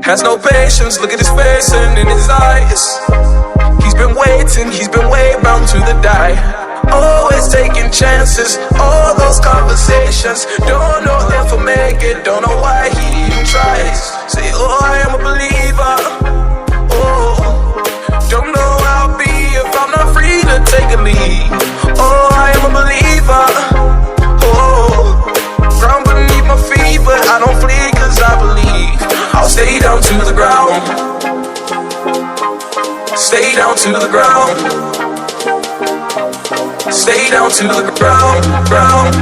Has no patience, look at his face and in his eyes. He's been way bound to the die. Always taking chances, all those conversations. Don't know if I'll make it, don't know why he even tries. Say, oh, I am a believer. Oh, don't know how I'll be if I'm not free to take a lead. Oh, I am a believer. Oh, ground beneath my feet, but I don't flee cause I believe. I'll stay down to the ground. Stay down to the ground. Stay down to the ground, ground,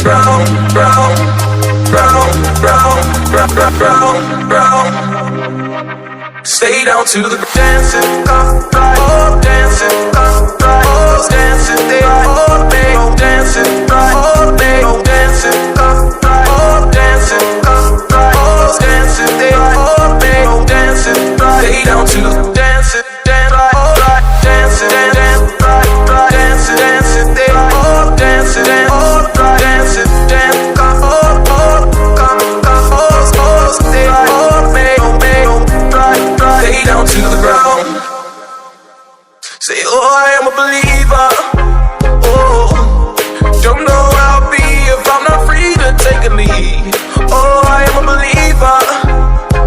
ground, ground, ground, ground, ground, ground, ground. Stay down to the dancing, oh dancing, oh dancing, they all day, oh dancing, all day, oh dancing, oh dancing, oh dancing, they all day, oh dancing. Stay down to the dancing, dancing, dancing, dancing, dancing, they all dancing, all dancing, dancing, they all stay down to the ground. Say, oh, I am a believer. Oh, don't know how I'll be if I'm not free to take a lead. Oh, I am a believer.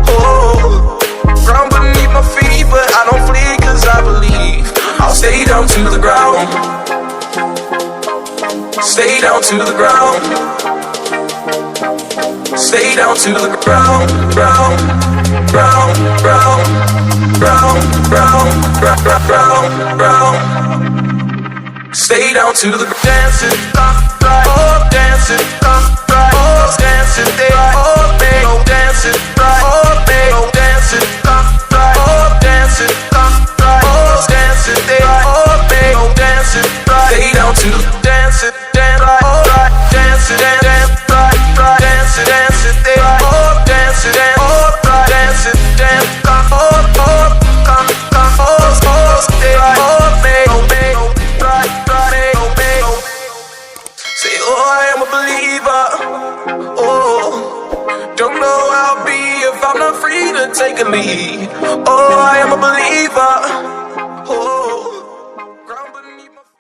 Oh, ground beneath my feet, but I don't flee cause I believe. I'll stay down to the ground. Stay down to the ground. Stay down to the ground, ground, ground, ground, ground, ground, ground, ground, ground. Stay down to the dancing, oh dancing, oh dancing, they all day, oh dancing, oh day, oh dancing, oh dancing, oh dancing, they all day, oh dancing. Stay down to the dancing, dancing, dancing, dancing, dancing, they all dancing, all dancing, dancing, they all say, oh, I am a believer. Oh, don't know how I'll be if I'm not free to take a lead. Oh, I am a believer.